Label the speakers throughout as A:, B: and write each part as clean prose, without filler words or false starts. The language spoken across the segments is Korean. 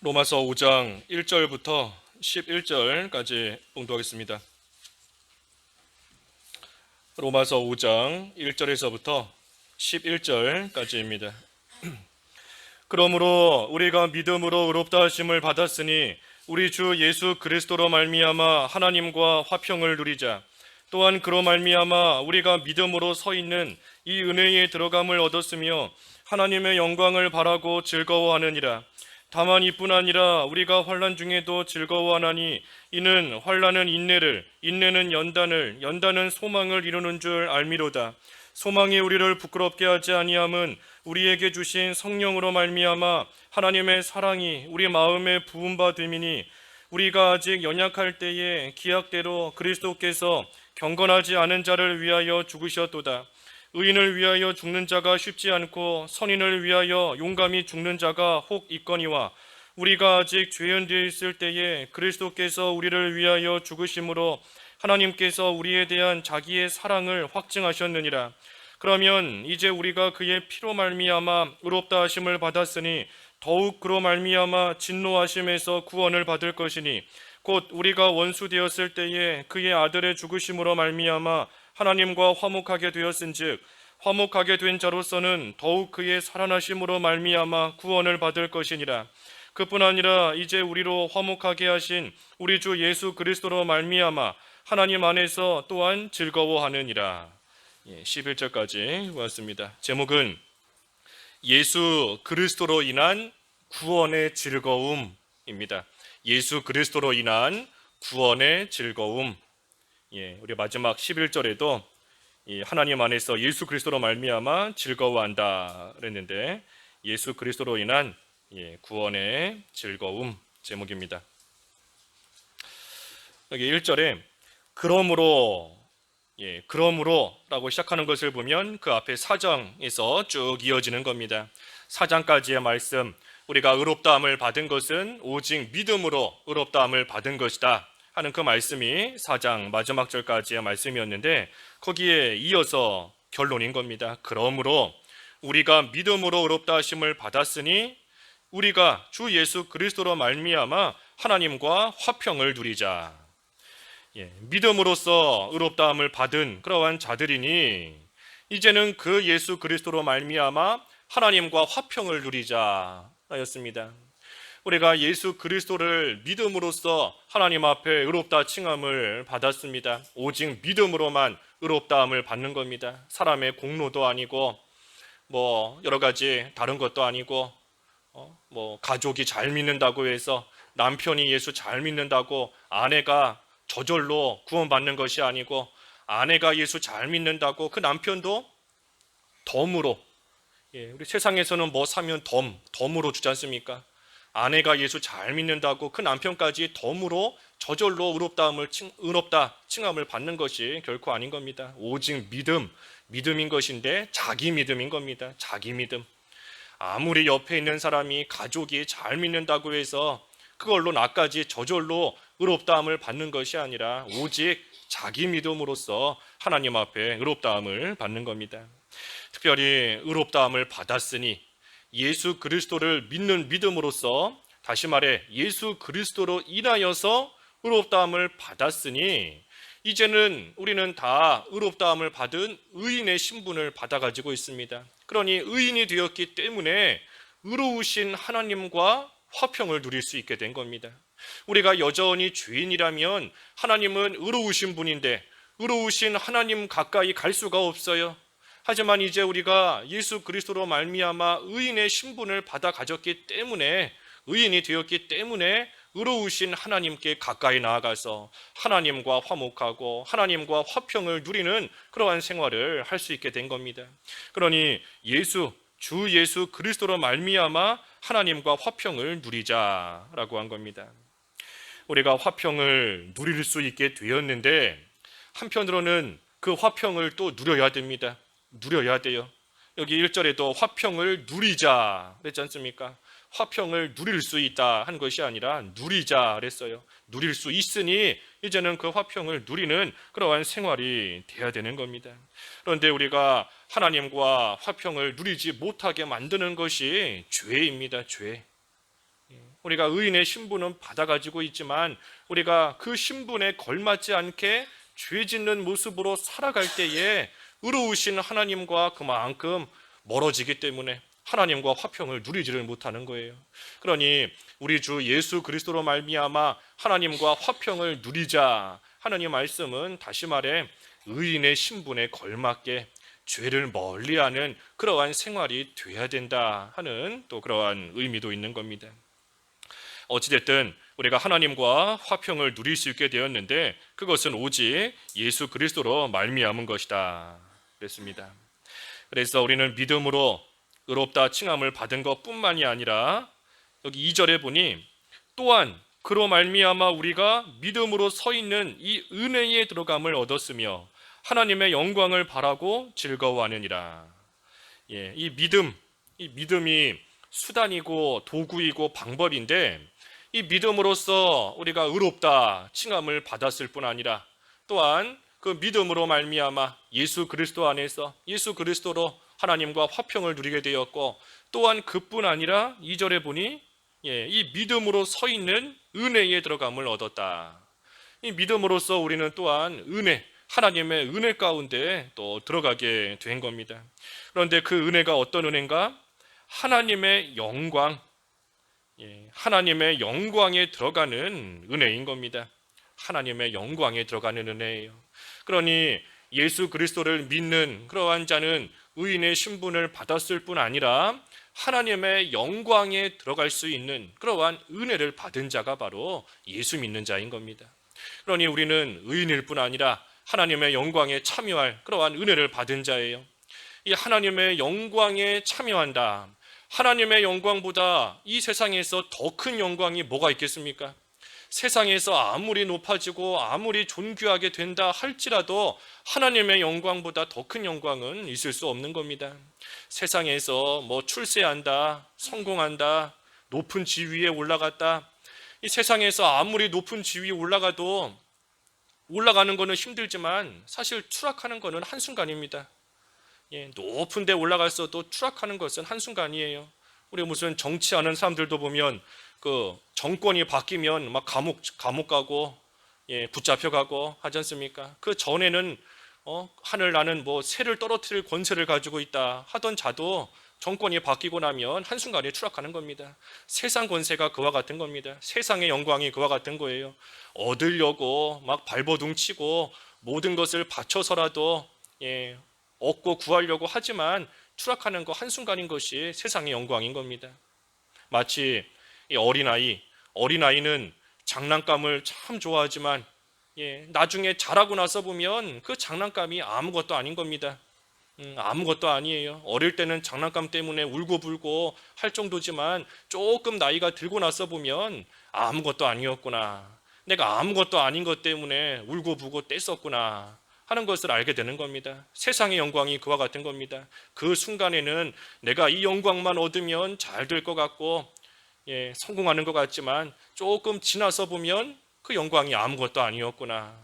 A: 로마서 5장 1절부터 11절까지 봉독하겠습니다. 로마서 5장 1절에서부터 11절까지입니다. 그러므로 우리가 믿음으로 의롭다 하심을 받았으니 우리 주 예수 그리스도로 말미암아 하나님과 화평을 누리자. 또한 그로 말미암아 우리가 믿음으로 서 있는 이 은혜에 들어감을 얻었으며 하나님의 영광을 바라고 즐거워하느니라. 다만 이뿐 아니라 우리가 환난 중에도 즐거워하나니 이는 환난은 인내를, 인내는 연단을, 연단은 소망을 이루는 줄 알미로다. 소망이 우리를 부끄럽게 하지 아니함은 우리에게 주신 성령으로 말미암아 하나님의 사랑이 우리 마음에 부은 바 됨이니 우리가 아직 연약할 때에 기약대로 그리스도께서 경건하지 않은 자를 위하여 죽으셨도다. 의인을 위하여 죽는 자가 쉽지 않고 선인을 위하여 용감히 죽는 자가 혹 있거니와 우리가 아직 죄인되어 있을 때에 그리스도께서 우리를 위하여 죽으심으로 하나님께서 우리에 대한 자기의 사랑을 확증하셨느니라. 그러면 이제 우리가 그의 피로 말미암아 의롭다 하심을 받았으니 더욱 그로 말미암아 진노하심에서 구원을 받을 것이니 곧 우리가 원수 되었을 때에 그의 아들의 죽으심으로 말미암아 하나님과 화목하게 되었은즉 화목하게 된 자로서는 더욱 그의 살아나심으로 말미암아 구원을 받을 것이니라. 그뿐 아니라 이제 우리로 화목하게 하신 우리 주 예수 그리스도로 말미암아 하나님 안에서 또한 즐거워하느니라. 11절까지 보았습니다. 제목은 예수 그리스도로 인한 구원의 즐거움입니다. 예수 그리스도로 인한 구원의 즐거움. 우리 마지막 11절에도 하나님 안에서 예수 그리스도로 말미암아 즐거워한다 그랬는데 예수 그리스도로 인한 구원의 즐거움 제목입니다. 여기 1절에 그러므로 그러므로라고 시작하는 것을 보면 그 앞에 4장에서 쭉 이어지는 겁니다. 4장까지의 말씀, 우리가 의롭다함을 받은 것은 오직 믿음으로 의롭다함을 받은 것이다 하는 그 말씀이 4장 마지막 절까지의 말씀이었는데 거기에 이어서 결론인 겁니다. 그러므로 우리가 믿음으로 의롭다 하심을 받았으니 우리가 주 예수 그리스도로 말미암아 하나님과 화평을 누리자. 믿음으로써 의롭다함을 받은 그러한 자들이니 이제는 그 예수 그리스도로 말미암아 하나님과 화평을 누리자 하였습니다. 우리가 예수 그리스도를 믿음으로써 하나님 앞에 의롭다 칭함을 받았습니다. 오직 믿음으로만 의롭다함을 받는 겁니다. 사람의 공로도 아니고 여러 가지 다른 것도 아니고 가족이 잘 믿는다고 해서 남편이 예수 잘 믿는다고 아내가 저절로 구원받는 것이 아니고 아내가 예수 잘 믿는다고 그 남편도 덤으로 우리 세상에서는 사면 덤으로 주지 않습니까? 아내가 예수 잘 믿는다고 그 남편까지 덤으로 저절로 의롭다 칭함을 받는 것이 결코 아닌 겁니다. 오직 믿음인 것인데 자기 믿음인 겁니다. 자기 믿음. 아무리 옆에 있는 사람이 가족이 잘 믿는다고 해서 그걸로 나까지 저절로 의롭다함을 받는 것이 아니라 오직 자기 믿음으로써 하나님 앞에 의롭다함을 받는 겁니다. 특별히 의롭다함을 받았으니 예수 그리스도를 믿는 믿음으로써 다시 말해 예수 그리스도로 인하여서 의롭다함을 받았으니 이제는 우리는 다 의롭다함을 받은 의인의 신분을 받아가지고 있습니다. 그러니 의인이 되었기 때문에 의로우신 하나님과 화평을 누릴 수 있게 된 겁니다. 우리가 여전히 죄인이라면 하나님은 의로우신 분인데 의로우신 하나님 가까이 갈 수가 없어요. 하지만 이제 우리가 예수 그리스도로 말미암아 의인의 신분을 받아 가졌기 때문에 의인이 되었기 때문에 의로우신 하나님께 가까이 나아가서 하나님과 화목하고 하나님과 화평을 누리는 그러한 생활을 할 수 있게 된 겁니다. 그러니 주 예수 그리스도로 말미암아 하나님과 화평을 누리자라고 한 겁니다. 우리가 화평을 누릴 수 있게 되었는데 한편으로는 그 화평을 또 누려야 됩니다. 누려야 돼요. 여기 1절에도 화평을 누리자 그랬지 않습니까? 화평을 누릴 수 있다 한 것이 아니라 누리자 그랬어요. 누릴 수 있으니 이제는 그 화평을 누리는 그러한 생활이 돼야 되는 겁니다. 그런데 우리가 하나님과 화평을 누리지 못하게 만드는 것이 죄입니다. 죄. 우리가 의인의 신분은 받아가지고 있지만 우리가 그 신분에 걸맞지 않게 죄 짓는 모습으로 살아갈 때에 의로우신 하나님과 그만큼 멀어지기 때문에 하나님과 화평을 누리지를 못하는 거예요. 그러니 우리 주 예수 그리스도로 말미암아 하나님과 화평을 누리자 하나님 말씀은 다시 말해 의인의 신분에 걸맞게 죄를 멀리하는 그러한 생활이 돼야 된다 하는 또 그러한 의미도 있는 겁니다. 어찌됐든 우리가 하나님과 화평을 누릴 수 있게 되었는데 그것은 오직 예수 그리스도로 말미암은 것이다 그랬습니다. 그래서 우리는 믿음으로 의롭다 칭함을 받은 것뿐만이 아니라 여기 2절에 보니 또한 그로 말미암아 우리가 믿음으로 서 있는 이 은혜에 들어감을 얻었으며 하나님의 영광을 바라고 즐거워하느니라. 이 믿음이 수단이고 도구이고 방법인데 이 믿음으로써 우리가 의롭다 칭함을 받았을 뿐 아니라 또한 그 믿음으로 말미암아 예수 그리스도 안에서 예수 그리스도로 하나님과 화평을 누리게 되었고 또한 그뿐 아니라 2절에 보니 이 믿음으로 서 있는 은혜에 들어감을 얻었다. 이 믿음으로써 우리는 또한 하나님의 은혜 가운데 또 들어가게 된 겁니다. 그런데 그 은혜가 어떤 은혜인가? 하나님의 영광, 하나님의 영광에 들어가는 은혜인 겁니다. 하나님의 영광에 들어가는 은혜예요. 그러니 예수 그리스도를 믿는 그러한 자는 의인의 신분을 받았을 뿐 아니라 하나님의 영광에 들어갈 수 있는 그러한 은혜를 받은 자가 바로 예수 믿는 자인 겁니다. 그러니 우리는 의인일 뿐 아니라 하나님의 영광에 참여할 그러한 은혜를 받은 자예요. 이 하나님의 영광에 참여한다. 하나님의 영광보다 이 세상에서 더 큰 영광이 뭐가 있겠습니까? 세상에서 아무리 높아지고 아무리 존귀하게 된다 할지라도 하나님의 영광보다 더 큰 영광은 있을 수 없는 겁니다. 세상에서 출세한다, 성공한다, 높은 지위에 올라갔다. 이 세상에서 아무리 높은 지위에 올라가도 올라가는 거는 힘들지만 사실 추락하는 거는 한순간입니다. 높은 데 올라갔어도 추락하는 것은 한순간이에요. 우리 무슨 정치하는 사람들도 보면 그 정권이 바뀌면 막 감옥 가고 붙잡혀 가고 하지 않습니까? 그 전에는 하늘 나는 새를 떨어뜨릴 권세를 가지고 있다 하던 자도 정권이 바뀌고 나면 한순간에 추락하는 겁니다. 세상 권세가 그와 같은 겁니다. 세상의 영광이 그와 같은 거예요. 얻으려고 막 발버둥 치고 모든 것을 바쳐서라도 얻고 구하려고 하지만 추락하는 거 한순간인 것이 세상의 영광인 겁니다. 마치 이 어린아이는 장난감을 참 좋아하지만 나중에 자라고 나서 보면 그 장난감이 아무것도 아닌 겁니다. 아무것도 아니에요. 어릴 때는 장난감 때문에 울고불고 할 정도지만 조금 나이가 들고 나서 보면 아무것도 아니었구나. 내가 아무것도 아닌 것 때문에 울고불고 뗐었구나 하는 것을 알게 되는 겁니다. 세상의 영광이 그와 같은 겁니다. 그 순간에는 내가 이 영광만 얻으면 잘 될 것 같고 성공하는 것 같지만 조금 지나서 보면 그 영광이 아무것도 아니었구나.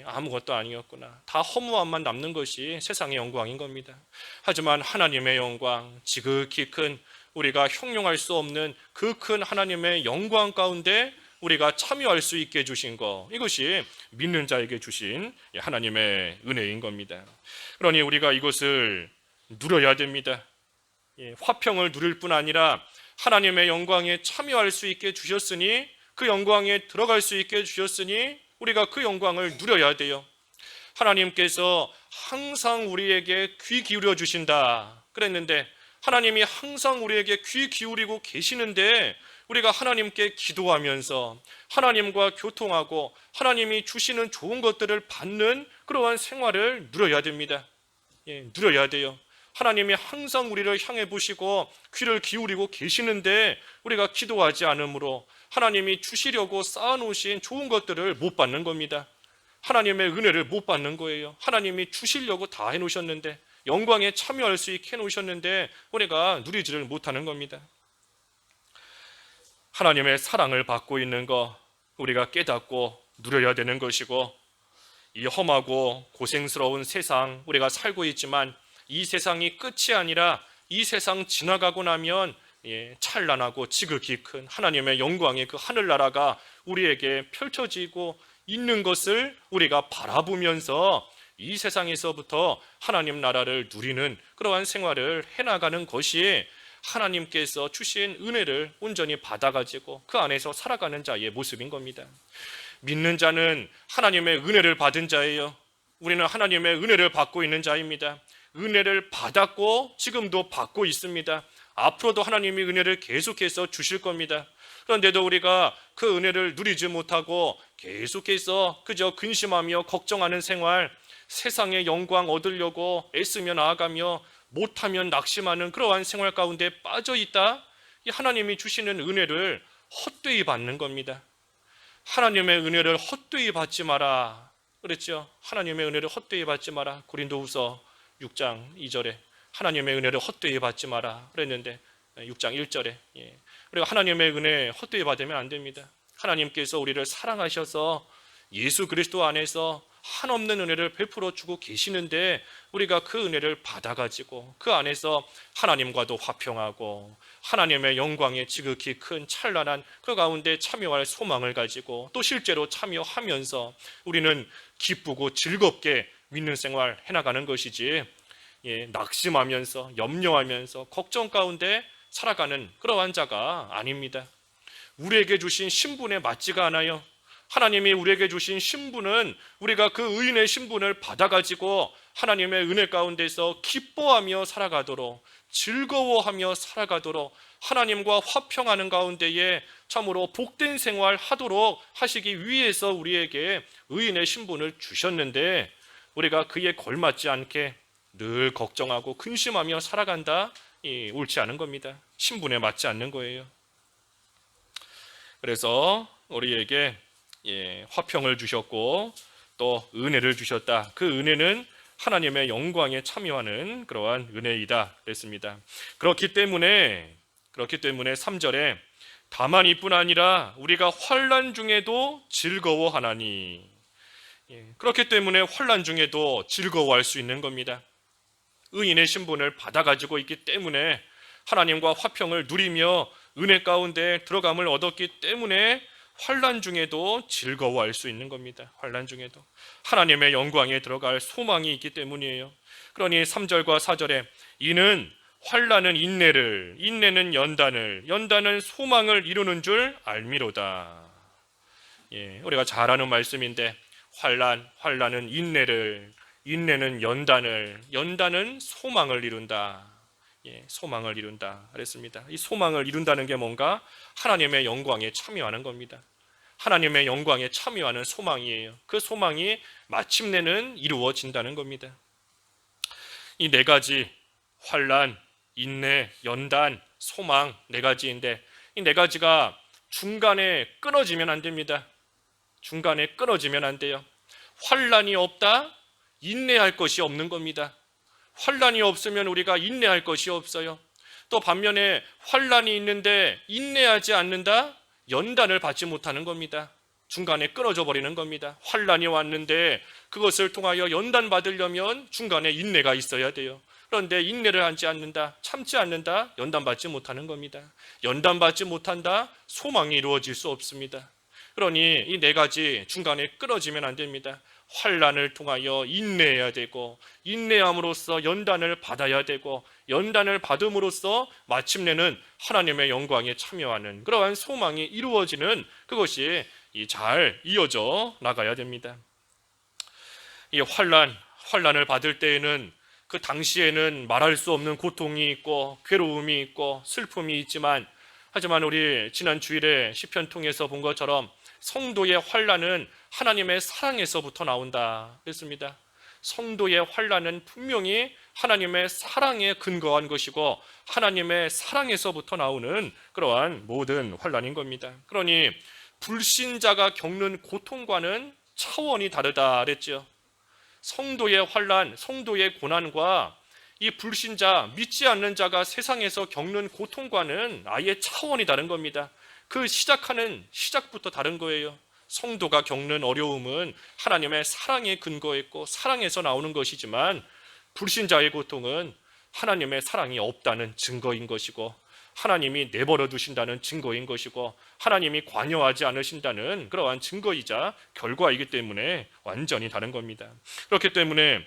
A: 아무것도 아니었구나. 다 허무함만 남는 것이 세상의 영광인 겁니다. 하지만 하나님의 영광, 지극히 큰 우리가 형용할 수 없는 그 큰 하나님의 영광 가운데 우리가 참여할 수 있게 해주신 것, 이것이 믿는 자에게 주신 하나님의 은혜인 겁니다. 그러니 우리가 이것을 누려야 됩니다. 화평을 누릴 뿐 아니라 하나님의 영광에 참여할 수 있게 주셨으니, 그 영광에 들어갈 수 있게 주셨으니 우리가 그 영광을 누려야 돼요. 하나님께서 항상 우리에게 귀 기울여 주신다 그랬는데, 하나님이 항상 우리에게 귀 기울이고 계시는데 우리가 하나님께 기도하면서 하나님과 교통하고 하나님이 주시는 좋은 것들을 받는 그러한 생활을 누려야 됩니다. 누려야 돼요. 하나님이 항상 우리를 향해 보시고 귀를 기울이고 계시는데 우리가 기도하지 않으므로 하나님이 주시려고 쌓아놓으신 좋은 것들을 못 받는 겁니다. 하나님의 은혜를 못 받는 거예요. 하나님이 주시려고 다 해놓으셨는데, 영광에 참여할 수 있게 해놓으셨는데 우리가 누리지를 못하는 겁니다. 하나님의 사랑을 받고 있는 거 우리가 깨닫고 누려야 되는 것이고, 이 험하고 고생스러운 세상 우리가 살고 있지만 이 세상이 끝이 아니라 이 세상 지나가고 나면 찬란하고 지극히 큰 하나님의 영광의 그 하늘나라가 우리에게 펼쳐지고 있는 것을 우리가 바라보면서 이 세상에서부터 하나님 나라를 누리는 그러한 생활을 해나가는 것이 하나님께서 주신 은혜를 온전히 받아가지고 그 안에서 살아가는 자의 모습인 겁니다. 믿는 자는 하나님의 은혜를 받은 자예요. 우리는 하나님의 은혜를 받고 있는 자입니다. 은혜를 받았고 지금도 받고 있습니다. 앞으로도 하나님이 은혜를 계속해서 주실 겁니다. 그런데도 우리가 그 은혜를 누리지 못하고 계속해서 그저 근심하며 걱정하는 생활, 세상의 영광 얻으려고 애쓰며 나아가며 못하면 낙심하는 그러한 생활 가운데 빠져 있다. 이 하나님이 주시는 은혜를 헛되이 받는 겁니다. 하나님의 은혜를 헛되이 받지 마라 그랬죠. 하나님의 은혜를 헛되이 받지 마라. 고린도후서 6장 2절에 하나님의 은혜를 헛되이 받지 마라 그랬는데 6장 1절에 그리고 하나님의 은혜 헛되이 받으면 안 됩니다. 하나님께서 우리를 사랑하셔서 예수 그리스도 안에서 한없는 은혜를 베풀어 주고 계시는데 우리가 그 은혜를 받아가지고 그 안에서 하나님과도 화평하고 하나님의 영광에 지극히 큰 찬란한 그 가운데 참여할 소망을 가지고 또 실제로 참여하면서 우리는 기쁘고 즐겁게 믿는 생활 해나가는 것이지 낙심하면서 염려하면서 걱정 가운데 살아가는 그러한 자가 아닙니다. 우리에게 주신 신분에 맞지가 않아요. 하나님이 우리에게 주신 신분은 우리가 그 의인의 신분을 받아가지고 하나님의 은혜 가운데서 기뻐하며 살아가도록 즐거워하며 살아가도록 하나님과 화평하는 가운데에 참으로 복된 생활 하도록 하시기 위해서 우리에게 의인의 신분을 주셨는데 우리가 그에 걸맞지 않게 늘 걱정하고 근심하며 살아간다? 옳지 않은 겁니다. 신분에 맞지 않는 거예요. 그래서 우리에게 화평을 주셨고 또 은혜를 주셨다. 그 은혜는 하나님의 영광에 참여하는 그러한 은혜이다 그랬습니다. 그렇기 때문에 3절에 다만 이뿐 아니라 우리가 환난 중에도 즐거워하나니 그렇기 때문에 환난 중에도 즐거워할 수 있는 겁니다. 의인의 신분을 받아가지고 있기 때문에 하나님과 화평을 누리며 은혜 가운데 들어감을 얻었기 때문에 환난 중에도 즐거워할 수 있는 겁니다. 환난 중에도 하나님의 영광에 들어갈 소망이 있기 때문이에요. 그러니 3절과 4절에 이는 환난은 인내를, 인내는 연단을, 연단은 소망을 이루는 줄 알미로다. 우리가 잘 아는 말씀인데 환난은 인내를, 인내는 연단을, 연단은 소망을 이룬다. 소망을 이룬다 그랬습니다. 이 소망을 이룬다는 게 뭔가 하나님의 영광에 참여하는 겁니다. 하나님의 영광에 참여하는 소망이에요. 그 소망이 마침내는 이루어진다는 겁니다. 이 네 가지 환난, 인내, 연단, 소망 네 가지인데 이 네 가지가 중간에 끊어지면 안 됩니다. 중간에 끊어지면 안 돼요. 환난이 없다? 인내할 것이 없는 겁니다. 환난이 없으면 우리가 인내할 것이 없어요. 또 반면에 환난이 있는데 인내하지 않는다? 연단을 받지 못하는 겁니다. 중간에 끊어져 버리는 겁니다. 환난이 왔는데 그것을 통하여 연단 받으려면 중간에 인내가 있어야 돼요. 그런데 인내를 하지 않는다, 참지 않는다, 연단 받지 못하는 겁니다. 연단 받지 못한다, 소망이 이루어질 수 없습니다. 그러니 이 네 가지 중간에 끊어지면 안 됩니다. 환난을 통하여 인내해야 되고 인내함으로써 연단을 받아야 되고 연단을 받음으로써 마침내는 하나님의 영광에 참여하는 그러한 소망이 이루어지는 그것이 잘 이어져 나가야 됩니다. 이 환난을 받을 때에는 그 당시에는 말할 수 없는 고통이 있고 괴로움이 있고 슬픔이 있지만 하지만 우리 지난 주일에 시편 통해서 본 것처럼 성도의 환난은 하나님의 사랑에서부터 나온다 그랬습니다. 성도의 환난은 분명히 하나님의 사랑에 근거한 것이고 하나님의 사랑에서부터 나오는 그러한 모든 환난인 겁니다. 그러니 불신자가 겪는 고통과는 차원이 다르다 그랬죠. 성도의 환난, 성도의 고난과 이 불신자, 믿지 않는 자가 세상에서 겪는 고통과는 아예 차원이 다른 겁니다. 그 시작부터 다른 거예요. 성도가 겪는 어려움은 하나님의 사랑에 근거했고 사랑에서 나오는 것이지만 불신자의 고통은 하나님의 사랑이 없다는 증거인 것이고 하나님이 내버려 두신다는 증거인 것이고 하나님이 관여하지 않으신다는 그러한 증거이자 결과이기 때문에 완전히 다른 겁니다. 그렇기 때문에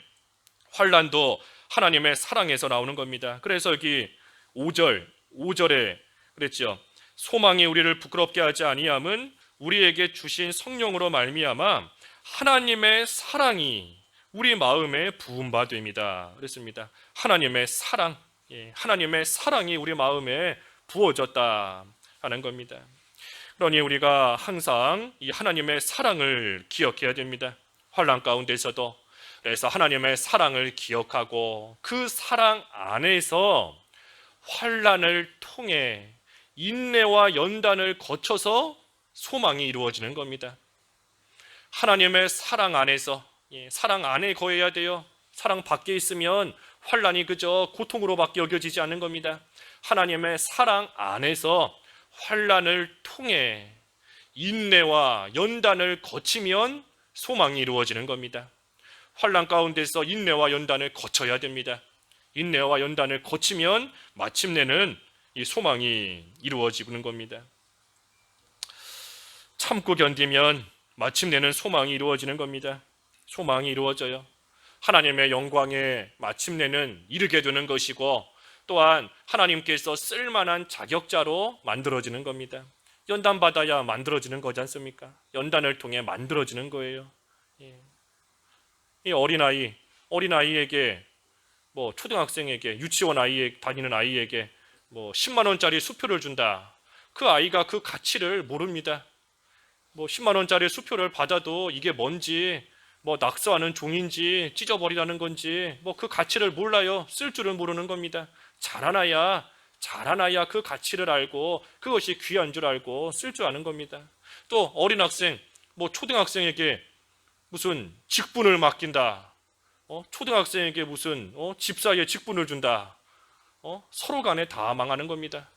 A: 환난도 하나님의 사랑에서 나오는 겁니다. 그래서 여기 5절에 그랬죠. 소망이 우리를 부끄럽게 하지 아니함은 우리에게 주신 성령으로 말미암아 하나님의 사랑이 우리 마음에 부은 바 됩니다. 그랬습니다. 하나님의 사랑, 하나님의 사랑이 우리 마음에 부어졌다 하는 겁니다. 그러니 우리가 항상 이 하나님의 사랑을 기억해야 됩니다. 환난 가운데서도. 그래서 하나님의 사랑을 기억하고 그 사랑 안에서 환난을 통해 인내와 연단을 거쳐서 소망이 이루어지는 겁니다. 하나님의 사랑 안에서, 사랑 안에 거해야 돼요. 사랑 밖에 있으면 환난이 그저 고통으로밖에 여겨지지 않는 겁니다. 하나님의 사랑 안에서 환난을 통해 인내와 연단을 거치면 소망이 이루어지는 겁니다. 환난 가운데서 인내와 연단을 거쳐야 됩니다. 인내와 연단을 거치면 마침내는 이 소망이 이루어지는 겁니다. 참고 견디면 마침내는 소망이 이루어지는 겁니다. 소망이 이루어져요. 하나님의 영광에 마침내는 이르게 되는 것이고 또한 하나님께서 쓸만한 자격자로 만들어지는 겁니다. 연단받아야 만들어지는 거지 않습니까? 연단을 통해 만들어지는 거예요. 이 어린아이에게 초등학생에게 유치원 다니는 아이에게 10만 원짜리 수표를 준다. 그 아이가 그 가치를 모릅니다. 10만 원짜리 수표를 받아도 이게 뭔지 낙서하는 종인지 찢어버리라는 건지 그 가치를 몰라요. 쓸 줄은 모르는 겁니다. 자라나야 그 가치를 알고 그것이 귀한 줄 알고 쓸 줄 아는 겁니다. 또 어린 학생, 초등학생에게 무슨 직분을 맡긴다. 초등학생에게 무슨 집사의 직분을 준다. 서로 간에 다 망하는 겁니다.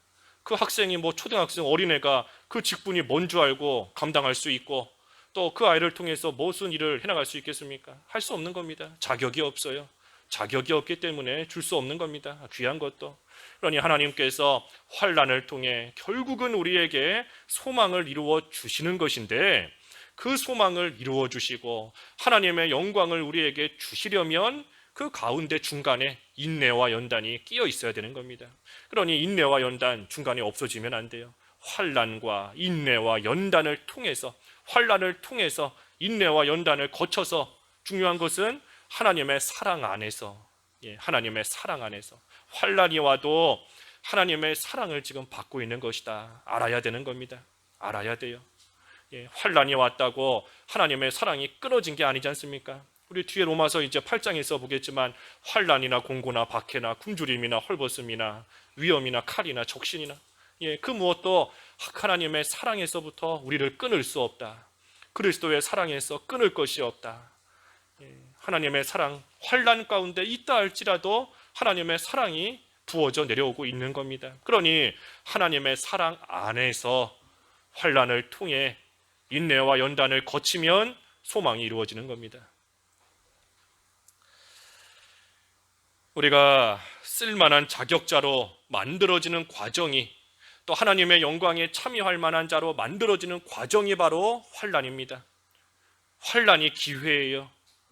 A: 그 학생이 초등학생 어린애가 그 직분이 뭔 줄 알고 감당할 수 있고 또 그 아이를 통해서 무슨 일을 해나갈 수 있겠습니까? 할 수 없는 겁니다. 자격이 없어요. 자격이 없기 때문에 줄 수 없는 겁니다. 귀한 것도. 그러니 하나님께서 환난을 통해 결국은 우리에게 소망을 이루어 주시는 것인데 그 소망을 이루어 주시고 하나님의 영광을 우리에게 주시려면 그 가운데 중간에 인내와 연단이 끼어 있어야 되는 겁니다. 그러니 인내와 연단 중간에 없어지면 안 돼요. 환난과 인내와 연단을 통해서 환난을 통해서 인내와 연단을 거쳐서 중요한 것은 하나님의 사랑 안에서 하나님의 사랑 안에서 환난이 와도 하나님의 사랑을 지금 받고 있는 것이다. 알아야 되는 겁니다. 알아야 돼요. 환난이 왔다고 하나님의 사랑이 끊어진 게 아니지 않습니까? 우리 뒤에 로마서 이제 8장에서 보겠지만 환난이나 공고나 박해나 굶주림이나 헐벗음이나 위험이나 칼이나 적신이나 그 무엇도 하나님의 사랑에서부터 우리를 끊을 수 없다. 그리스도의 사랑에서 끊을 것이 없다. 하나님의 사랑, 환난 가운데 있다 할지라도 하나님의 사랑이 부어져 내려오고 있는 겁니다. 그러니 하나님의 사랑 안에서 환난을 통해 인내와 연단을 거치면 소망이 이루어지는 겁니다. 우리가 쓸만한 자격자로 만들어지는 과정이 또 하나님의 영광에 참여할 만한 자로 만들어지는 과정이 바로 환난입니다. 환난이 기회예요.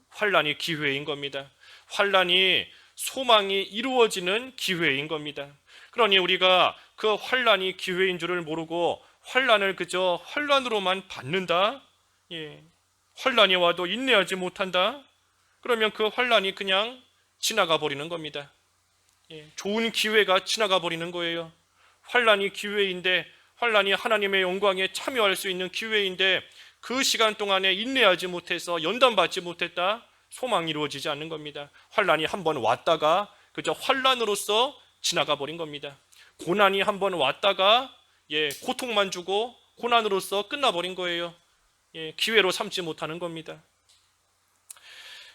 A: 환난이 기회인 겁니다. 환난이 소망이 이루어지는 기회인 겁니다. 그러니 우리가 그 환난이 기회인 줄을 모르고 환난을 그저 환난으로만 받는다. 환난이 와도 인내하지 못한다. 그러면 그 환난이 그냥 지나가 버리는 겁니다. 좋은 기회가 지나가 버리는 거예요. 환난이 기회인데 환난이 하나님의 영광에 참여할 수 있는 기회인데 그 시간 동안에 인내하지 못해서 연단받지 못했다. 소망이 이루어지지 않는 겁니다. 환난이 한번 왔다가 그저 환난으로서 지나가 버린 겁니다. 고난이 한번 왔다가 고통만 주고 고난으로서 끝나버린 거예요. 기회로 삼지 못하는 겁니다.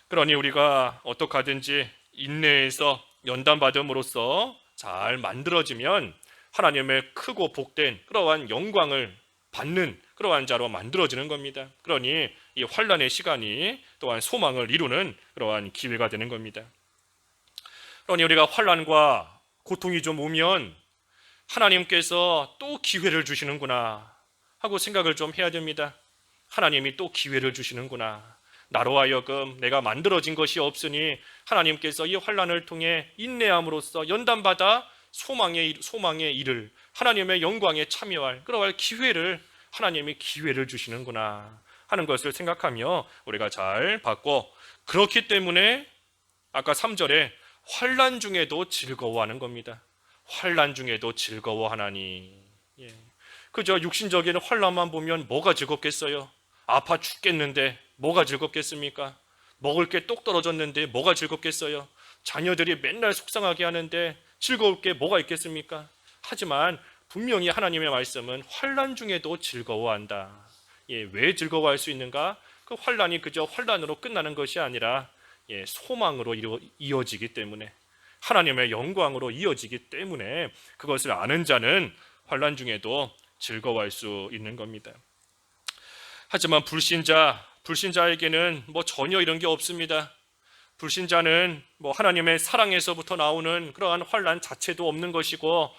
A: 그러니 우리가 어떻게 하든지 인내에서 연단받음으로써 잘 만들어지면 하나님의 크고 복된 그러한 영광을 받는 그러한 자로 만들어지는 겁니다. 그러니 이 환난의 시간이 또한 소망을 이루는 그러한 기회가 되는 겁니다. 그러니 우리가 환난과 고통이 좀 오면 하나님께서 또 기회를 주시는구나 하고 생각을 좀 해야 됩니다. 하나님이 또 기회를 주시는구나. 나로 하여금 내가 만들어진 것이 없으니 하나님께서 이 환난을 통해 인내함으로써 연단받아 소망의 일을 하나님의 영광에 참여할 그러할 기회를 하나님이 기회를 주시는구나 하는 것을 생각하며 우리가 잘 받고, 그렇기 때문에 아까 3절에 환난 중에도 즐거워하는 겁니다. 환난 중에도 즐거워하나니. 예. 그저 육신적인 환난만 보면 뭐가 즐겁겠어요? 아파 죽겠는데 뭐가 즐겁겠습니까? 먹을 게 똑 떨어졌는데 뭐가 즐겁겠어요? 자녀들이 맨날 속상하게 하는데 즐거울 게 뭐가 있겠습니까? 하지만 분명히 하나님의 말씀은 환난 중에도 즐거워한다. 예, 왜 즐거워할 수 있는가? 그 환난이 그저 환난으로 끝나는 것이 아니라 소망으로 이어지기 때문에, 하나님의 영광으로 이어지기 때문에 그것을 아는 자는 환난 중에도 즐거워할 수 있는 겁니다. 하지만 불신자에게는 전혀 이런 게 없습니다. 불신자는 하나님의 사랑에서부터 나오는 그러한 환난 자체도 없는 것이고,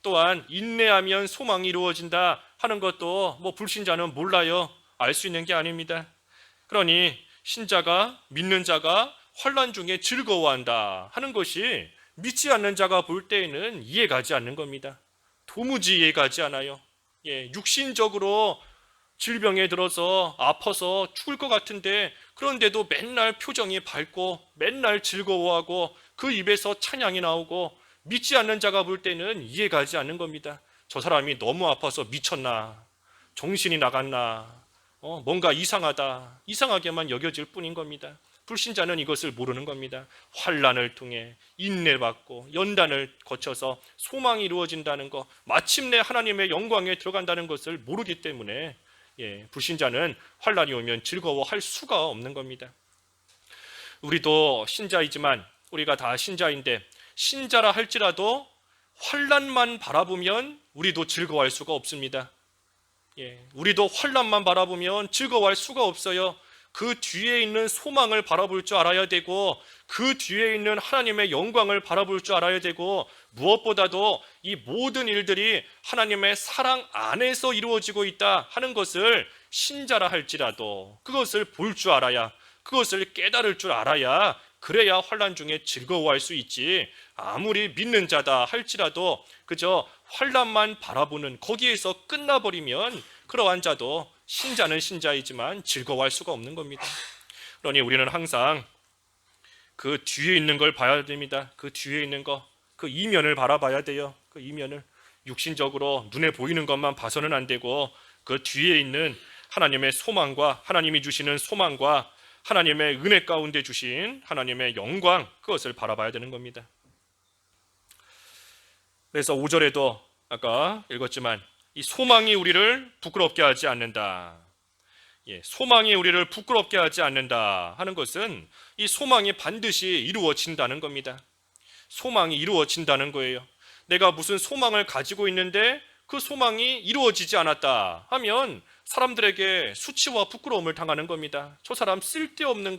A: 또한 인내하면 소망이 이루어진다 하는 것도 불신자는 몰라요. 알 수 있는 게 아닙니다. 그러니 믿는 자가 환난 중에 즐거워한다 하는 것이 믿지 않는 자가 볼 때에는 이해가지 않는 겁니다. 도무지 이해가지 않아요. 육신적으로 질병에 들어서 아파서 죽을 것 같은데, 그런데도 맨날 표정이 밝고 맨날 즐거워하고 그 입에서 찬양이 나오고, 믿지 않는 자가 볼 때는 이해가지 않는 겁니다. 저 사람이 너무 아파서 미쳤나, 정신이 나갔나, 뭔가 이상하게만 여겨질 뿐인 겁니다. 불신자는 이것을 모르는 겁니다. 환난을 통해 인내받고 연단을 거쳐서 소망이 이루어진다는 것, 마침내 하나님의 영광에 들어간다는 것을 모르기 때문에 불신자는 환난이 오면 즐거워할 수가 없는 겁니다. 우리도 신자이지만, 우리가 다 신자인데, 신자라 할지라도 환난만 바라보면 우리도 즐거워할 수가 없습니다. 우리도 환난만 바라보면 즐거워할 수가 없어요. 그 뒤에 있는 소망을 바라볼 줄 알아야 되고, 그 뒤에 있는 하나님의 영광을 바라볼 줄 알아야 되고, 무엇보다도 이 모든 일들이 하나님의 사랑 안에서 이루어지고 있다 하는 것을 신자라 할지라도 그것을 볼 줄 알아야, 그것을 깨달을 줄 알아야, 그래야 환난 중에 즐거워할 수 있지, 아무리 믿는 자다 할지라도 그저 환난만 바라보는 거기에서 끝나버리면 그러한 자도, 신자는 신자이지만 즐거워할 수가 없는 겁니다. 그러니 우리는 항상 그 뒤에 있는 걸 봐야 됩니다. 그 뒤에 있는 거, 그 이면을 바라봐야 돼요. 그 이면을 육신적으로 눈에 보이는 것만 봐서는 안 되고, 그 뒤에 있는 하나님의 소망과, 하나님이 주시는 소망과 하나님의 은혜 가운데 주신 하나님의 영광, 그것을 바라봐야 되는 겁니다. 그래서 5절에도 아까 읽었지만 이 소망이 우리를 부끄럽게 하지 않는다. 소망이 우리를 부끄럽게 하지 않는다 하는 것은 이 소망이 반드시 이루어진다는 겁니다. 소망이 이루어진다는 거예요. 내가 무슨 소망을 가지고 있는데 그 소망이 이루어지지 않았다 하면 사람들에게 수치와 부끄러움을 당하는 겁니다. 저 사람 쓸데없는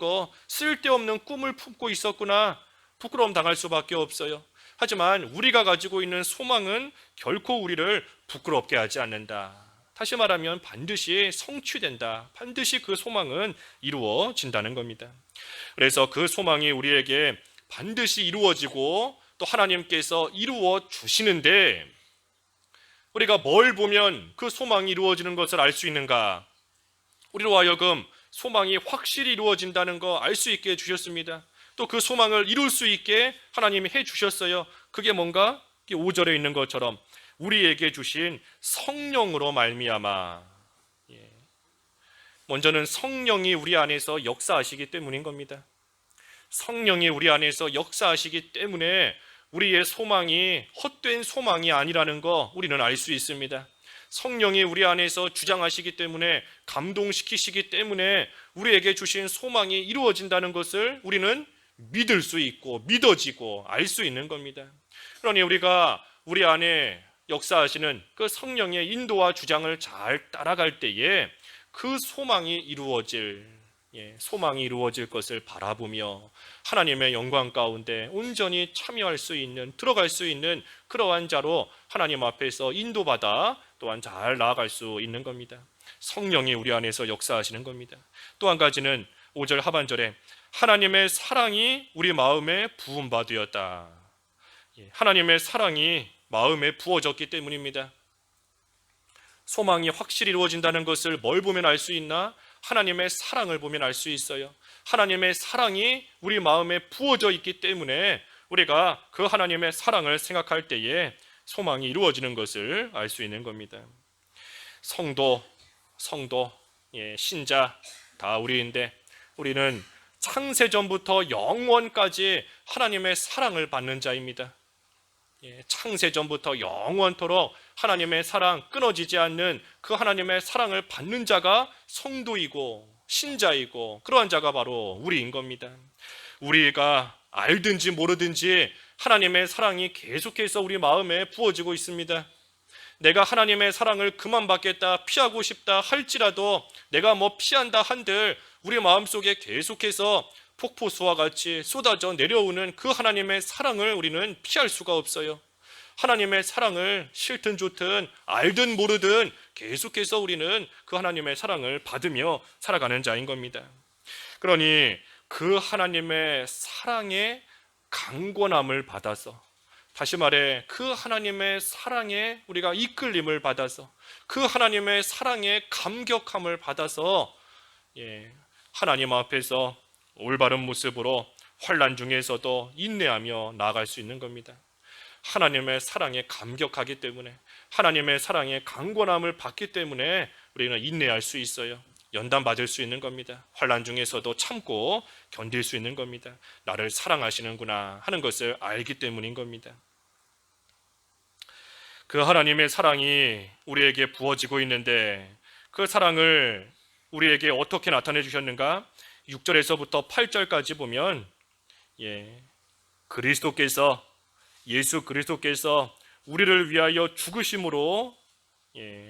A: 꿈을 품고 있었구나, 부끄러움 당할 수밖에 없어요. 하지만 우리가 가지고 있는 소망은 결코 우리를 부끄럽게 하지 않는다. 다시 말하면 반드시 성취된다. 반드시 그 소망은 이루어진다는 겁니다. 그래서 그 소망이 우리에게 반드시 이루어지고 또 하나님께서 이루어 주시는데, 우리가 뭘 보면 그 소망이 이루어지는 것을 알 수 있는가? 우리로 하여금 소망이 확실히 이루어진다는 거 알 수 있게 해주셨습니다. 또 그 소망을 이룰 수 있게 하나님이 해주셨어요. 그게 뭔가 5절에 있는 것처럼 우리에게 주신 성령으로 말미암아. 먼저는 성령이 우리 안에서 역사하시기 때문인 겁니다. 성령이 우리 안에서 역사하시기 때문에 우리의 소망이 헛된 소망이 아니라는 거 우리는 알 수 있습니다. 성령이 우리 안에서 주장하시기 때문에, 감동시키시기 때문에 우리에게 주신 소망이 이루어진다는 것을 우리는 믿을 수 있고 믿어지고 알 수 있는 겁니다. 그러니 우리가 우리 안에 역사하시는 그 성령의 인도와 주장을 잘 따라갈 때에 그 소망이 이루어질, 소망이 이루어질 것을 바라보며 하나님의 영광 가운데 온전히 참여할 수 있는, 들어갈 수 있는 그러한 자로 하나님 앞에서 인도받아 또한 잘 나아갈 수 있는 겁니다. 성령이 우리 안에서 역사하시는 겁니다. 또 한 가지는 5절 하반절에 하나님의 사랑이 우리 마음에 부음바 되었다. 하나님의 사랑이 마음에 부어졌기 때문입니다. 소망이 확실히 이루어진다는 것을 뭘 보면 알 수 있나? 하나님의 사랑을 보면 알 수 있어요. 하나님의 사랑이 우리 마음에 부어져 있기 때문에 우리가 그 하나님의 사랑을 생각할 때에 소망이 이루어지는 것을 알 수 있는 겁니다. 성도, 신자 다 우리인데 우리는 창세전부터 영원까지 하나님의 사랑을 받는 자입니다. 창세전부터 영원토록 하나님의 사랑, 끊어지지 않는 그 하나님의 사랑을 받는 자가 성도이고 신자이고 그러한 자가 바로 우리인 겁니다. 우리가 알든지 모르든지 하나님의 사랑이 계속해서 우리 마음에 부어지고 있습니다. 내가 하나님의 사랑을 그만 받겠다, 피하고 싶다 할지라도 내가 피한다 한들 우리 마음속에 계속해서 폭포수와 같이 쏟아져 내려오는 그 하나님의 사랑을 우리는 피할 수가 없어요. 하나님의 사랑을 싫든 좋든 알든 모르든 계속해서 우리는 그 하나님의 사랑을 받으며 살아가는 자인 겁니다. 그러니 그 하나님의 사랑의 강권함을 받아서, 다시 말해 그 하나님의 사랑에 우리가 이끌림을 받아서 그 하나님의 사랑의 감격함을 받아서 하나님 앞에서 올바른 모습으로 환난 중에서도 인내하며 나아갈 수 있는 겁니다. 하나님의 사랑에 감격하기 때문에, 하나님의 사랑의 강권함을 받기 때문에 우리는 인내할 수 있어요. 연단 받을 수 있는 겁니다. 환난 중에서도 참고 견딜 수 있는 겁니다. 나를 사랑하시는구나 하는 것을 알기 때문인 겁니다. 그 하나님의 사랑이 우리에게 부어지고 있는데 그 사랑을 우리에게 어떻게 나타내 주셨는가? 6절에서부터 8절까지 보면 예수 그리스도께서 우리를 위하여 죽으심으로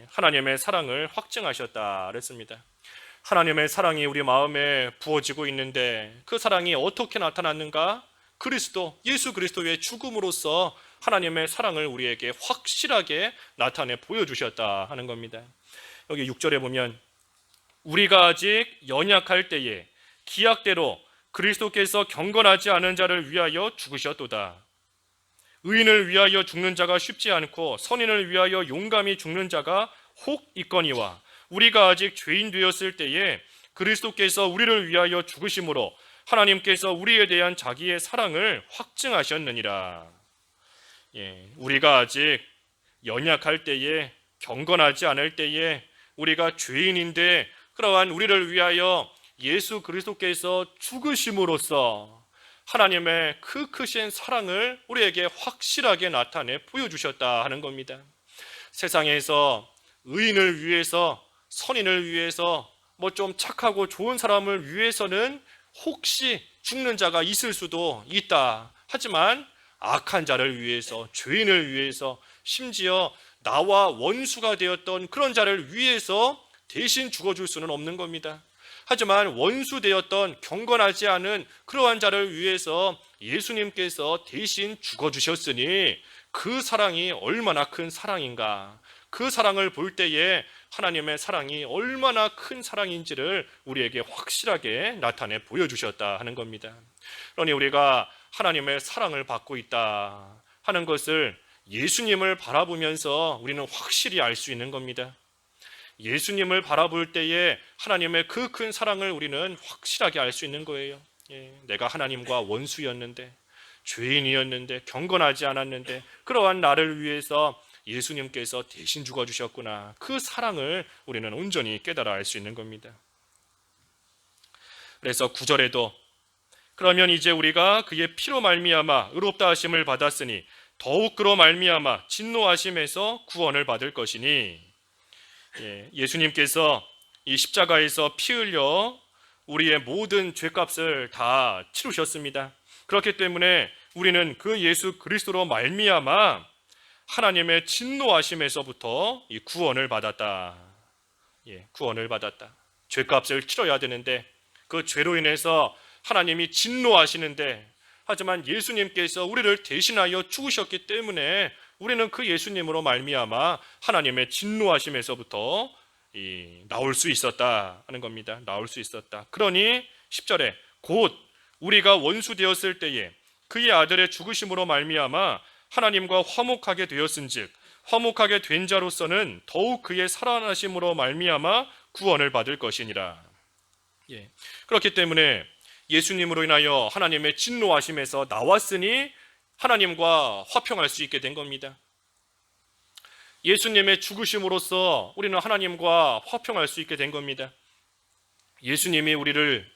A: 하나님의 사랑을 확증하셨다 그랬습니다. 하나님의 사랑이 우리 마음에 부어지고 있는데 그 사랑이 어떻게 나타났는가? 예수 그리스도의 죽음으로써 하나님의 사랑을 우리에게 확실하게 나타내 보여주셨다 하는 겁니다. 여기 6절에 보면 우리가 아직 연약할 때에 기약대로 그리스도께서 경건하지 않은 자를 위하여 죽으셨도다. 의인을 위하여 죽는 자가 쉽지 않고 선인을 위하여 용감히 죽는 자가 혹 있거니와 우리가 아직 죄인 되었을 때에 그리스도께서 우리를 위하여 죽으심으로 하나님께서 우리에 대한 자기의 사랑을 확증하셨느니라. 우리가 아직 연약할 때에, 경건하지 않을 때에, 우리가 죄인인데 그러한 우리를 위하여 예수 그리스도께서 죽으심으로써 하나님의 그 크신 사랑을 우리에게 확실하게 나타내 보여주셨다 하는 겁니다. 세상에서 의인을 위해서, 선인을 위해서, 좀 착하고 좋은 사람을 위해서는 혹시 죽는 자가 있을 수도 있다. 하지만 악한 자를 위해서, 죄인을 위해서, 심지어 나와 원수가 되었던 그런 자를 위해서 대신 죽어줄 수는 없는 겁니다. 하지만 원수되었던 경건하지 않은 그러한 자를 위해서 예수님께서 대신 죽어주셨으니 그 사랑이 얼마나 큰 사랑인가, 그 사랑을 볼 때에 하나님의 사랑이 얼마나 큰 사랑인지를 우리에게 확실하게 나타내 보여주셨다 하는 겁니다. 그러니 우리가 하나님의 사랑을 받고 있다 하는 것을 예수님을 바라보면서 우리는 확실히 알 수 있는 겁니다. 예수님을 바라볼 때에 하나님의 그 큰 사랑을 우리는 확실하게 알 수 있는 거예요. 내가 하나님과 원수였는데, 죄인이었는데, 경건하지 않았는데 그러한 나를 위해서 예수님께서 대신 죽어주셨구나. 그 사랑을 우리는 온전히 깨달아 알 수 있는 겁니다. 그래서 9절에도 그러면 이제 우리가 그의 피로 말미암아 의롭다 하심을 받았으니 더욱 그로 말미암아 진노하심에서 구원을 받을 것이니, 예수님께서 이 십자가에서 피 흘려 우리의 모든 죄값을 다 치르셨습니다. 그렇기 때문에 우리는 그 예수 그리스도로 말미암아 하나님의 진노하심에서부터 이 구원을 받았다. 구원을 받았다. 죄값을 치러야 되는데 그 죄로 인해서 하나님이 진노하시는데, 하지만 예수님께서 우리를 대신하여 죽으셨기 때문에 우리는 그 예수님으로 말미암아 하나님의 진노하심에서부터 나올 수 있었다 하는 겁니다. 나올 수 있었다. 그러니 10절에 곧 우리가 원수 되었을 때에 그의 아들의 죽으심으로 말미암아 하나님과 화목하게 되었은즉 화목하게 된 자로서는 더욱 그의 살아나심으로 말미암아 구원을 받을 것이니라. 그렇기 때문에 예수님으로 인하여 하나님의 진노하심에서 나왔으니 하나님과 화평할 수 있게 된 겁니다. 예수님의 죽으심으로써 우리는 하나님과 화평할 수 있게 된 겁니다. 예수님이 우리를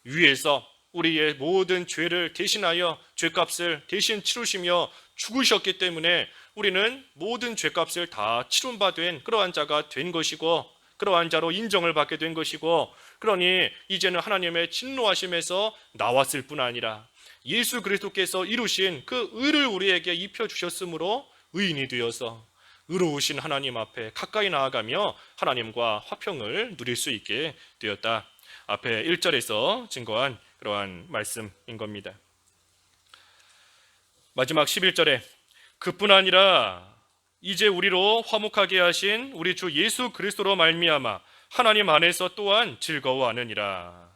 A: 위해서 우리의 모든 죄를 대신하여 죄값을 대신 치르시며 죽으셨기 때문에 우리는 모든 죄값을 다 치른바된 그러한 자가 된 것이고, 그러한 자로 인정을 받게 된 것이고, 그러니 이제는 하나님의 진노하심에서 나왔을 뿐 아니라 예수 그리스도께서 이루신 그 의를 우리에게 입혀주셨으므로 의인이 되어서 의로우신 하나님 앞에 가까이 나아가며 하나님과 화평을 누릴 수 있게 되었다. 앞에 1절에서 증거한 그러한 말씀인 겁니다. 마지막 11절에 그뿐 아니라 이제 우리로 화목하게 하신 우리 주 예수 그리스도로 말미암아 하나님 안에서 또한 즐거워하느니라.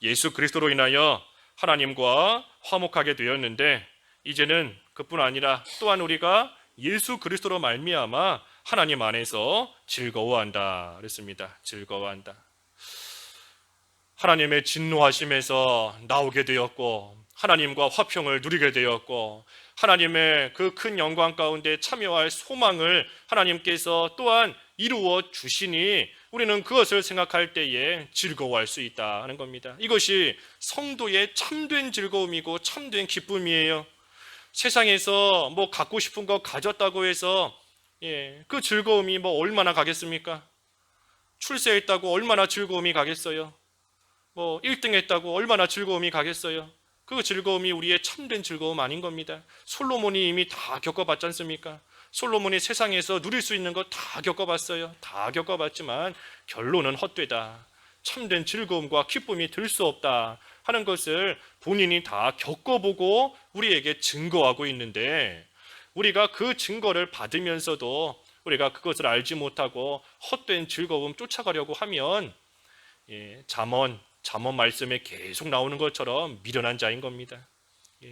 A: 예수 그리스도로 인하여 하나님과 화목하게 되었는데, 이제는 그뿐 아니라 또한 우리가 예수 그리스도로 말미암아 하나님 안에서 즐거워한다 그랬습니다. 즐거워한다. 하나님의 진노하심에서 나오게 되었고, 하나님과 화평을 누리게 되었고, 하나님의 그 큰 영광 가운데 참여할 소망을 하나님께서 또한 이루어 주시니 우리는 그것을 생각할 때에 즐거워할 수 있다 하는 겁니다. 이것이 성도의 참된 즐거움이고 참된 기쁨이에요. 세상에서 뭐 갖고 싶은 거 가졌다고 해서 그 즐거움이 뭐 얼마나 가겠습니까? 출세했다고 얼마나 즐거움이 가겠어요? 뭐 1등 했다고 얼마나 즐거움이 가겠어요? 그 즐거움이 우리의 참된 즐거움 아닌 겁니다. 솔로몬이 이미 다 겪어봤지 않습니까? 솔로몬이 세상에서 누릴 수 있는 거 다 겪어봤어요. 다 겪어봤지만 결론은 헛되다. 참된 즐거움과 기쁨이 들 수 없다 하는 것을 본인이 다 겪어보고 우리에게 증거하고 있는데, 우리가 그 증거를 받으면서도 우리가 그것을 알지 못하고 헛된 즐거움 쫓아가려고 하면 잠언 말씀에 계속 나오는 것처럼 미련한 자인 겁니다.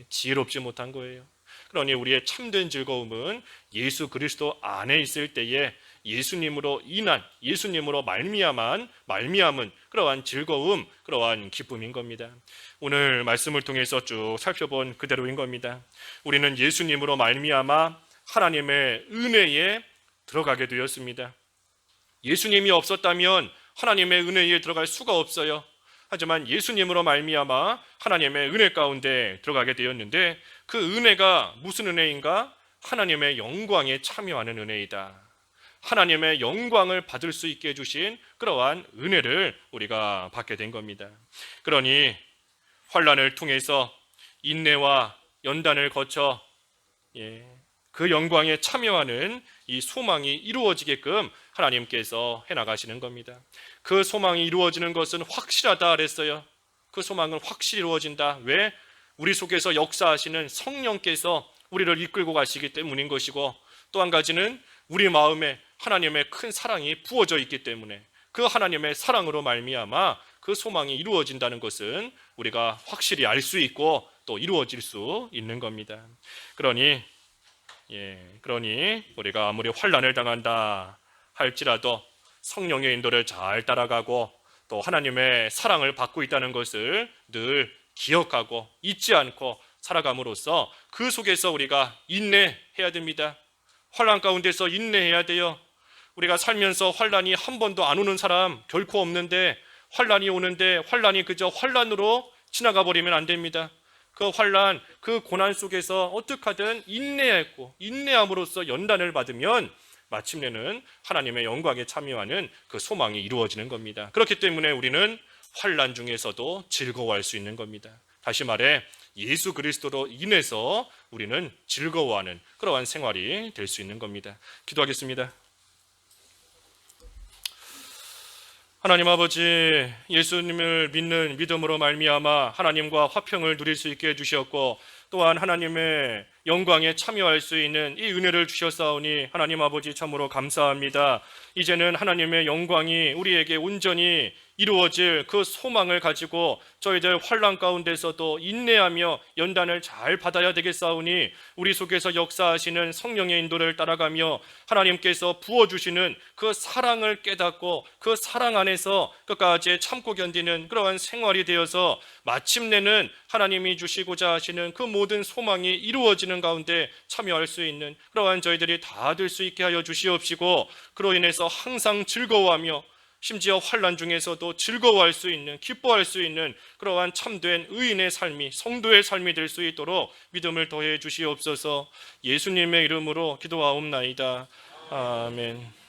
A: 지혜롭지 못한 거예요. 그러니 우리의 참된 즐거움은 예수 그리스도 안에 있을 때에 예수님으로 인한, 예수님으로 말미암은 그러한 즐거움, 그러한 기쁨인 겁니다. 오늘 말씀을 통해서 쭉 살펴본 그대로인 겁니다. 우리는 예수님으로 말미암아 하나님의 은혜에 들어가게 되었습니다. 예수님이 없었다면 하나님의 은혜에 들어갈 수가 없어요. 하지만 예수님으로 말미암아 하나님의 은혜 가운데 들어가게 되었는데, 그 은혜가 무슨 은혜인가? 하나님의 영광에 참여하는 은혜이다. 하나님의 영광을 받을 수 있게 해주신 그러한 은혜를 우리가 받게 된 겁니다. 그러니 환난을 통해서 인내와 연단을 거쳐 그 영광에 참여하는 이 소망이 이루어지게끔 하나님께서 해나가시는 겁니다. 그 소망이 이루어지는 것은 확실하다 그랬어요. 그 소망은 확실히 이루어진다. 왜? 우리 속에서 역사하시는 성령께서 우리를 이끌고 가시기 때문인 것이고, 또 한 가지는 우리 마음에 하나님의 큰 사랑이 부어져 있기 때문에 그 하나님의 사랑으로 말미암아 그 소망이 이루어진다는 것은 우리가 확실히 알 수 있고 또 이루어질 수 있는 겁니다. 그러니 우리가 아무리 환난을 당한다 할지라도 성령의 인도를 잘 따라가고 또 하나님의 사랑을 받고 있다는 것을 늘 기억하고 잊지 않고 살아감으로써 그 속에서 우리가 인내해야 됩니다. 환난 가운데서 인내해야 돼요. 우리가 살면서 환난이 한 번도 안 오는 사람 결코 없는데, 환난이 오는데 환난이 그저 환난으로 지나가 버리면 안 됩니다. 그 환난, 그 고난 속에서 어떻게 하든 인내하고 인내함으로써 연단을 받으면 마침내는 하나님의 영광에 참여하는 그 소망이 이루어지는 겁니다. 그렇기 때문에 우리는 환난 중에서도 즐거워할 수 있는 겁니다. 다시 말해 예수 그리스도로 인해서 우리는 즐거워하는 그러한 생활이 될 수 있는 겁니다. 기도하겠습니다. 하나님 아버지, 예수님을 믿는 믿음으로 말미암아 하나님과 화평을 누릴 수 있게 해주셨고, 또한 하나님의 영광에 참여할 수 있는 이 은혜를 주셨사오니 하나님 아버지 참으로 감사합니다. 이제는 하나님의 영광이 우리에게 온전히 이루어질 그 소망을 가지고 저희들 환난 가운데서도 인내하며 연단을 잘 받아야 되겠사오니, 우리 속에서 역사하시는 성령의 인도를 따라가며 하나님께서 부어주시는 그 사랑을 깨닫고 그 사랑 안에서 끝까지 참고 견디는 그러한 생활이 되어서 마침내는 하나님이 주시고자 하시는 그 모든 소망이 이루어지는 가운데 참여할 수 있는 그러한 저희들이 다 될 수 있게 하여 주시옵시고, 그로 인해서 항상 즐거워하며 심지어 환난 중에서도 즐거워할 수 있는, 기뻐할 수 있는 그러한 참된 의인의 삶이, 성도의 삶이 될 수 있도록 믿음을 더해 주시옵소서. 예수님의 이름으로 기도하옵나이다. 아멘.